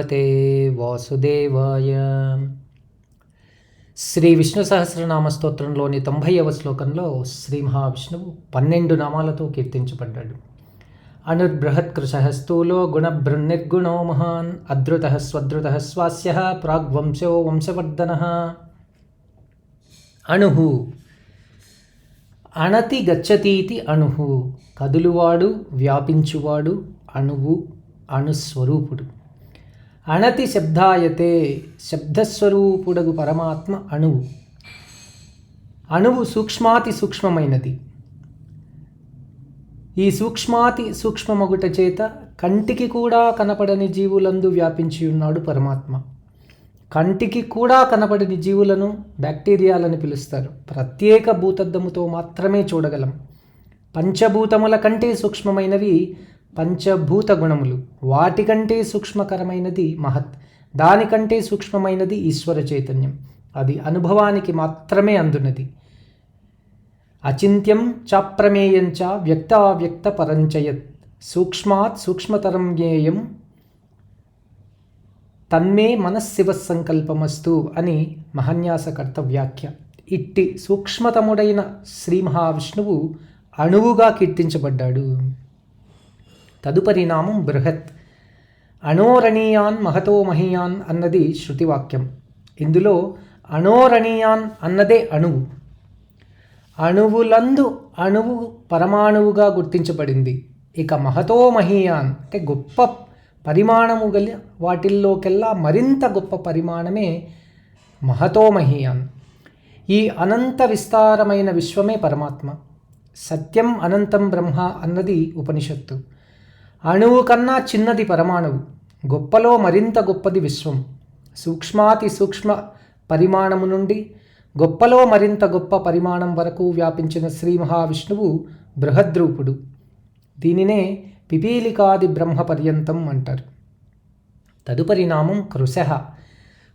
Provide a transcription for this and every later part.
శ్రీమతే వాసుదేవాయ. శ్రీ విష్ణు సహస్రనామ స్తోత్రంలోని 90వ శ్లోకంలో శ్రీ మహావిష్ణువు 12 నామాలతో కీర్తించబడ్డాడు. అనుర్బృహత్కృశః స్థూలో గుణభృన్నిర్గుణో మహాన్ అద్రుతః స్వద్రుతః స్వాస్యః ప్రాగ్వంశో వంశవర్ధనః. అణుః అణతి గచ్చతీతి అణుః, కదులువాడు వ్యాపించువాడు అణువు, అణుస్వరూపుడు. అణతి శబ్దాయతే, శబ్దస్వరూపుడగు పరమాత్మ అణువు. అణువు సూక్ష్మాతి సూక్ష్మమైనది. ఈ సూక్ష్మాతి సూక్ష్మమగుట చేత కంటికి కూడా కనపడని జీవులందు వ్యాపించి ఉన్నాడు పరమాత్మ. కంటికి కూడా కనపడని జీవులను బ్యాక్టీరియాలని పిలుస్తారు. ప్రత్యేక భూతద్దముతో మాత్రమే చూడగలం. పంచభూతముల కంటే సూక్ష్మమైనవి పంచభూత గుణములు. వాటికంటే సూక్ష్మకరమైనది మహత్, దానికంటే సూక్ష్మమైనది ఈశ్వర చైతన్యం. అది అనుభవానికి మాత్రమే అందున్నది. అచింత్యం చాప్రమేయం చ వ్యక్తావ్యక్త పరంచయత్, సూక్ష్మాత్ సూక్ష్మతరం జ్ఞేయం తన్మే మనఃశివ సంకల్పమస్తు అని మహాన్యాసకర్త వ్యాఖ్య. ఇట్టి సూక్ష్మతముడైన శ్రీ మహావిష్ణువు అణువుగా కీర్తించబడ్డాడు. తదుపరి నామం బృహత్. అణోరణీయాన్ మహతో మహీయాన్ అన్నది శృతివాక్యం. ఇందులో అణోరణీయాన్ అన్నదే అణువు. అణువులందు అణువు పరమాణువుగా గుర్తించబడింది. ఇక మహతో మహీయాన్ అంటే గొప్ప పరిమాణము గల వాటిల్లోకెల్లా మరింత గొప్ప పరిమాణమే మహతో మహీయాన్. ఈ అనంత విస్తారమైన విశ్వమే పరమాత్మ. సత్యం అనంతం బ్రహ్మ అన్నది ఉపనిషత్తు. అణువు కన్నా చిన్నది పరమాణువు, గొప్పలో మరింత గొప్పది విశ్వం. సూక్ష్మాతి సూక్ష్మ పరిమాణము నుండి గొప్పలో మరింత గొప్ప పరిమాణం వరకు వ్యాపించిన శ్రీ మహావిష్ణువు బృహద్రూపుడు. దీనినే పిపీలికాది బ్రహ్మ పర్యంతం అంటారు. తదుపరి నామం కృశః.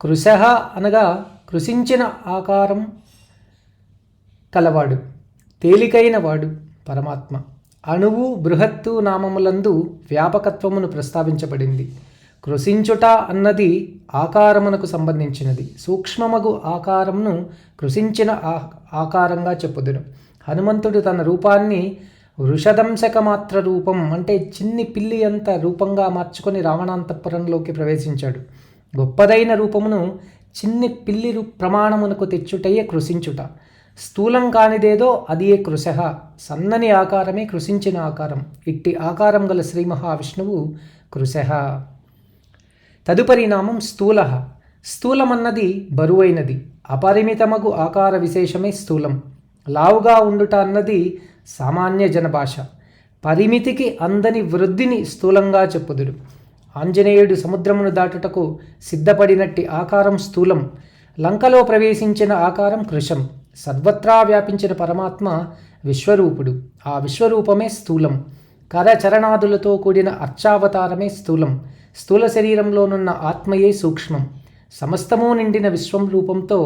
కృశః అనగా కృశించిన ఆకారం కలవాడు, తేలికైన వాడు పరమాత్మ. అణువు బృహత్తు నామములందు వ్యాపకత్వమును ప్రస్తావించబడింది. కృశించుట అన్నది ఆకారమునకు సంబంధించినది. సూక్ష్మమగు ఆకారమును కృశించిన ఆకారంగా చెప్పుదును. హనుమంతుడు తన రూపాన్ని వృషదంశకమాత్ర రూపం అంటే చిన్ని పిల్లి అంత రూపంగా మార్చుకొని రావణాంతఃపురంలోకి ప్రవేశించాడు. గొప్పదైన రూపమును చిన్ని పిల్లి ప్రమాణమునకు తెచ్చుటయే కృశించుట. స్థూలం కానిదేదో అదియే కృశః. సన్నని ఆకారమే కృశించిన ఆకారం. ఇట్టి ఆకారం గల శ్రీ మహావిష్ణువు కృశః. తదుపరి నామం స్థూలః. స్థూలమన్నది బరువైనది. అపరిమితమగు ఆకార విశేషమే స్థూలం. లావుగా ఉండుట అన్నది సామాన్య జనభాష. పరిమితికి అందని వృద్ధిని స్థూలంగా చెప్పుదురు. ఆంజనేయుడు సముద్రమును దాటుటకు సిద్ధపడినట్టి ఆకారం స్థూలం. లంకలో ప్రవేశించిన ఆకారం కృశం. సర్వత్రా వ్యాపించిన పరమాత్మ విశ్వరూపుడు. ఆ విశ్వరూపమే స్థూలం. కరచరణాదులతో కూడిన అర్చావతారమే స్థూలం. స్థూల శరీరంలోనున్న ఆత్మయే సూక్ష్మం. సమస్తము నిండిన విశ్వం రూపంతో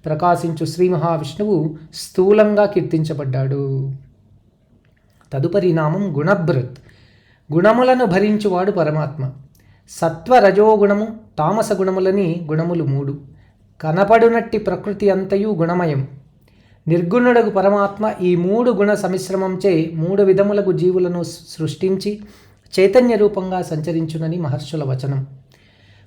ప్రకాశించు శ్రీ మహావిష్ణువు స్థూలంగా కీర్తించబడ్డాడు. తదుపరి నామం గుణభృత్. గుణములను భరించువాడు పరమాత్మ. సత్వ రజోగుణము తామస గుణములని గుణములు 3. కనపడునట్టి ప్రకృతి అంతయు గుణమయం. నిర్గుణుడగు పరమాత్మ ఈ 3 గుణ సమిశ్రమంచే 3 విధములకు జీవులను సృష్టించి చైతన్య రూపంగా సంచరించునని మహర్షుల వచనం.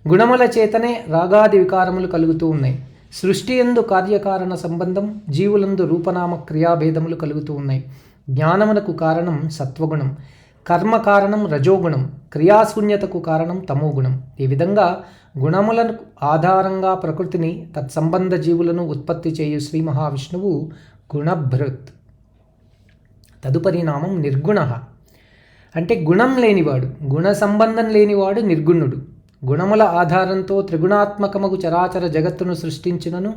గుణముల చేతనే రాగాది వికారములు కలుగుతూ ఉన్నాయి. సృష్టి యందు కార్యకారణ సంబంధం, జీవులందు రూపనామ క్రియాభేదములు కలుగుతూ ఉన్నాయి. జ్ఞానమునకు కారణం సత్వగుణం, కర్మ కారణం రజోగుణం, క్రియాశూన్యతకు కారణం తమోగుణం. ఈ విధంగా గుణములను ఆధారంగా ప్రకృతిని తత్సంబంధ జీవులను ఉత్పత్తి చేయు శ్రీ మహావిష్ణువు గుణభృత్. తదుపరి నామం నిర్గుణః. అంటే గుణం లేనివాడు, గుణ సంబంధం లేనివాడు నిర్గుణుడు. గుణముల ఆధారంతో త్రిగుణాత్మకమగు చరాచర జగత్తును సృష్టించినను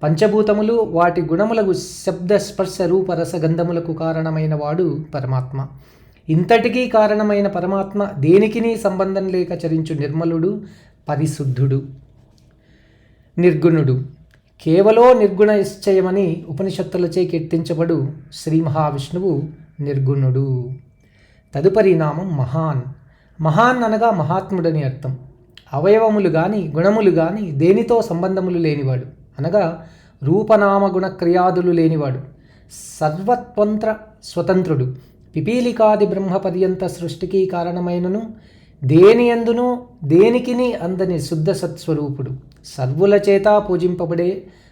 పంచభూతములు వాటి గుణములకు శబ్ద స్పర్శ రూప రసగంధములకు కారణమైన వాడు పరమాత్మ. ఇంతటికీ కారణమైన పరమాత్మ దేనికినీ సంబంధం లేక చరించు నిర్మలుడు, పరిశుద్ధుడు, నిర్గుణుడు. కేవలో నిర్గుణ నిశ్చయమని ఉపనిషత్తులచే కీర్తించబడు శ్రీ మహావిష్ణువు నిర్గుణుడు. తదుపరి నామం మహాన్. మహాన్ అనగా మహాత్ముడని అర్థం. అవయవములు గాని గుణములు గాని దేనితో సంబంధములు లేనివాడు, అనగా రూపనామ గుణ క్రియాదులు లేనివాడు, సర్వత్వంత్ర స్వతంత్రుడు, పిపీలికాది బ్రహ్మ పర్యంత సృష్టికి కారణమైనను దేనియందును దేనికిని అందని శుద్ధ సత్స్వరూపుడు, సర్వుల చేత పూజింపబడే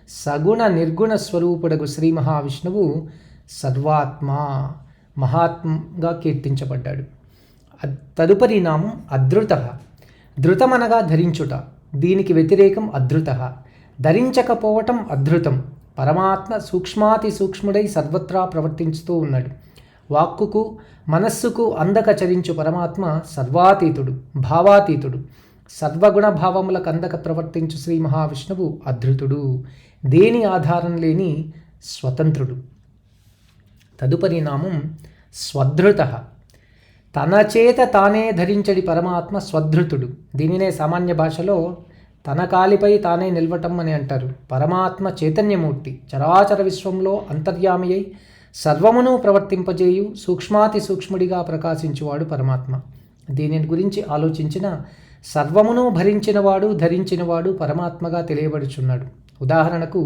సగుణ నిర్గుణ స్వరూపుడగు శ్రీ మహావిష్ణువు సర్వాత్మ మహాత్మగా కీర్తించబడ్డాడు. తదుపరి నామం అధృత. ధృతమనగా ధరించుట, దీనికి వ్యతిరేకం అధృత. ధరించకపోవటం అధృతం. పరమాత్మ సూక్ష్మాతి సూక్ష్ముడై సర్వత్రా ప్రవర్తించుతూ ఉన్నాడు. వాక్కుకు మనస్సుకు అందక చరించు పరమాత్మ సర్వాతీతుడు, భావాతీతుడు. సర్వగుణ భావములకు అందక ప్రవర్తించు శ్రీ మహావిష్ణువు అధృతుడు, దేని ఆధారం లేని స్వతంత్రుడు. తదుపరి నామం స్వధృత. తన చేత తానే ధరించడి పరమాత్మ స్వధృతుడు. దీనినే సామాన్య భాషలో తన కాలిపై తానే నిలవటం అని అంటారు. పరమాత్మ చైతన్యమూర్తి, చరాచర విశ్వంలో అంతర్యామి అయి సర్వమును ప్రవర్తింపజేయు సూక్ష్మాతి సూక్ష్ముడిగా ప్రకాశించువాడు పరమాత్మ. దీనిని గురించి ఆలోచించిన సర్వమును భరించినవాడు ధరించినవాడు పరమాత్మగా తెలియబడుచున్నాడు. ఉదాహరణకు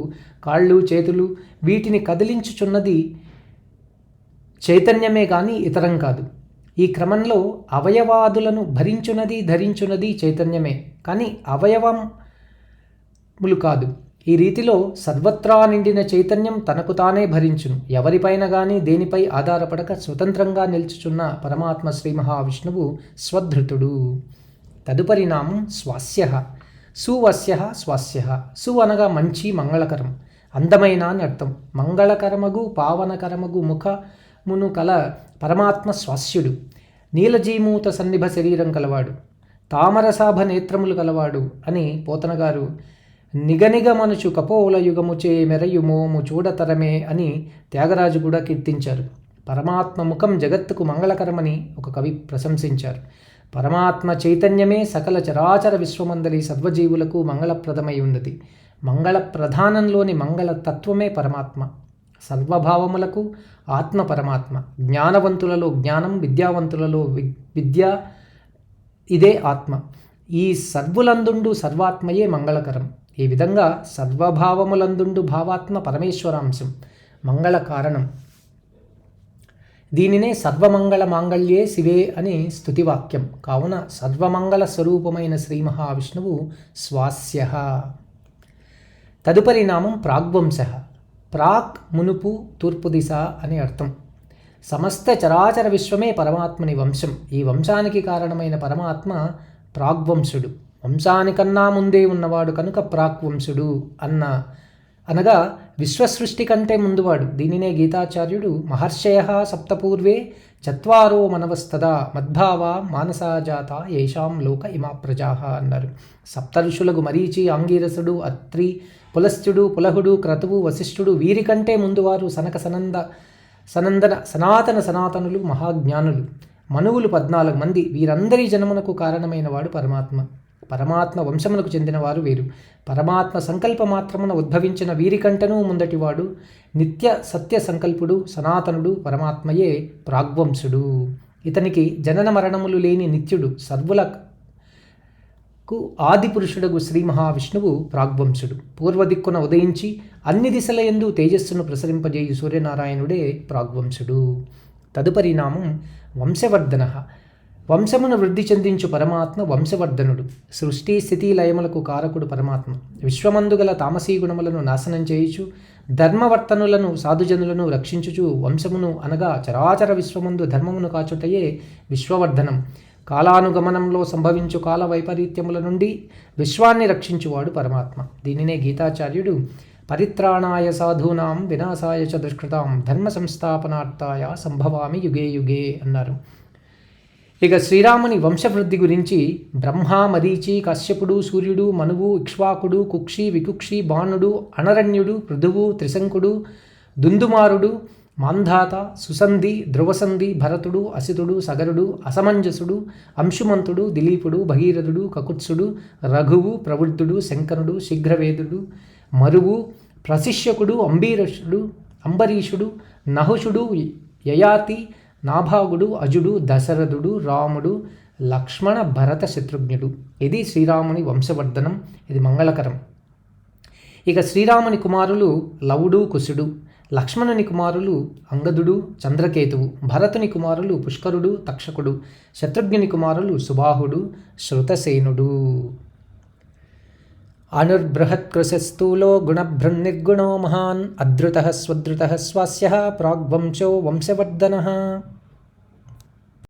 కాళ్ళు చేతులు వీటిని కదిలించుచున్నది చైతన్యమే కానీ ఇతరం కాదు. ఈ క్రమంలో అవయవాదులను భరించున్నది ధరించున్నది చైతన్యమే కానీ అవయవములు కాదు. ఈ రీతిలో సర్వత్రా నిండిన చైతన్యం తనకు తానే భరించును. ఎవరిపైన కానీ దేనిపై ఆధారపడక స్వతంత్రంగా నిల్చుచున్న పరమాత్మ శ్రీ మహావిష్ణువు స్వధృతుడు. తదుపరి నామం స్వాస్య. సువస్య స్వాస్య. సు అనగా మంచి మంగళకరం, అందమైన అని అర్థం. మంగళకరమగు పావనకరమగు ముఖమును కల పరమాత్మ స్వాస్యుడు. నీలజీమూత సన్నిభ శరీరం కలవాడు, తామరసాభ నేత్రములు కలవాడు అని పోతనగారు నిగనిగమనుచు కపోల యుగముచే మెరయుమోము చూడతరమే అని త్యాగరాజు కూడా కీర్తించారు. పరమాత్మ ముఖం జగత్తుకు మంగళకరమని ఒక కవి ప్రశంసించారు. పరమాత్మ చైతన్యమే సకల చరాచర విశ్వమందలి సర్వజీవులకు మంగళప్రదమై ఉన్నది. మంగళ ప్రధానంలోని మంగళ తత్వమే పరమాత్మ. సర్వభావములకు ఆత్మ పరమాత్మ. జ్ఞానవంతులలో జ్ఞానం, విద్యావంతులలో విద్య, ఇదే ఆత్మ. ఈ సర్వులందుండు సర్వాత్మయే మంగళకరం. ఈ విధంగా సర్వభావములందుండు భావాత్మ పరమేశ్వరాంశం, మంగళ కారణం. దీనినే సర్వమంగళ మాంగళ్యే శివే అని స్తుతివాక్యం. కావున సర్వమంగళ స్వరూపమైన శ్రీ మహావిష్ణువు స్వాస్య. తదుపరి నామం ప్రాగ్వంశ. ప్రాక్ మునుపు, తూర్పు దిశ అని అర్థం. సమస్త చరాచర విశ్వమే పరమాత్మని వంశం. ఈ వంశానికి కారణమైన పరమాత్మ ప్రాగ్వంశుడు. వంశానికన్నా ముందే ఉన్నవాడు కనుక ప్రాగ్వంశుడు అనగా విశ్వసృష్టి కంటే ముందువాడు. దీనినే గీతాచార్యుడు మహర్షయ సప్తపూర్వే చత్వారో మనవస్తదా మద్భావ మానసాజాత ఏషాం లోక ఇమా ప్రజా అన్నారు. సప్తఋషులకు మరీచి, ఆంగీరసుడు, అత్రి, పులస్త్యుడు, పులహుడు, క్రతువు, వశిష్ఠుడు వీరికంటే ముందువారు సనక సనందన సనాతనులు, మహాజ్ఞానులు, మనువులు 14 మంది. వీరందరి జన్మనకు కారణమైన వాడు పరమాత్మ. పరమాత్మ వంశమునకు చెందినవారు వీరు. పరమాత్మ సంకల్ప మాత్రమున ఉద్భవించిన వీరికంటనూ ముందటివాడు నిత్య సత్య సంకల్పుడు, సనాతనుడు పరమాత్మయే ప్రాగ్వంశుడు. ఇతనికి జనన మరణములు లేని నిత్యుడు, సర్వులకు ఆది పురుషుడగు శ్రీ మహావిష్ణువు ప్రాగ్వంశుడు. పూర్వదిక్కున ఉదయించి అన్ని దిశల యందు తేజస్సును ప్రసరింపజేయు సూర్యనారాయణుడే ప్రాగ్వంశుడు. తదుపరి నామం వంశవర్ధన. వంశమును వృద్ధి చెందించు పరమాత్మ వంశవర్ధనుడు. సృష్టి స్థితి లయములకు కారకుడు పరమాత్మ. విశ్వమందుగల తామసీ గుణములను నాశనం చేయుచు ధర్మవర్తనులను సాధుజనులను రక్షించుచు వంశమును అనగా చరాచర విశ్వమందు ధర్మమును కాచుటయే విశ్వవర్ధనం. కాలానుగమనంలో సంభవించు కాల వైపరీత్యముల నుండి విశ్వాన్ని రక్షించువాడు పరమాత్మ. దీనినే గీతాచార్యుడు పరిత్రాణాయ సాధూనాం వినాశాయ చ దుష్కృతాం ధర్మ సంస్థాపనార్థాయ సంభవామి యుగే యుగే అన్నారు. ఇక శ్రీరాముని వంశవృద్ధి గురించి బ్రహ్మ, మరీచి, కశ్యపుడు, సూర్యుడు, మనువు, ఇక్ష్వాకుడు, కుక్షి, వికుక్షి, బాణుడు, అనరణ్యుడు, పృథువు, త్రిశంకుడు, దుందుమారుడు, మాంధాత, సుసంధి, ధ్రువసంధి, భరతుడు, అసితుడు, సగరుడు, అసమంజసుడు, అంశుమంతుడు, దిలీపుడు, భగీరథుడు, కకుత్సుడు, రఘువు, ప్రవృద్ధుడు, శంకరుడు, శీఘ్రవేదుడు, మరువు, ప్రశిష్యకుడు, అంబరీషుడు, నహుషుడు, యయాతి, నాభాగుడు, అజుడు, దశరథుడు, రాముడు, లక్ష్మణ భరత శత్రుఘ్నుడు. ఇది శ్రీరాముని వంశవర్ధనం. ఇది మంగళకరం. ఇక శ్రీరాముని కుమారులు లవుడు కుశుడు. లక్ష్మణుని కుమారులు అంగదుడు చంద్రకేతువు. భరతుని కుమారులు పుష్కరుడు తక్షకుడు. శత్రుఘ్నుని కుమారులు సుబాహుడు శృతసేనుడు. అనుర్బృహత్కృశస్థూలో గుణభృన్నిర్గుణో మహాన్ అద్రుతః స్వద్రుతః స్వాస్యః ప్రాగ్వంశో వంశవర్ధనః.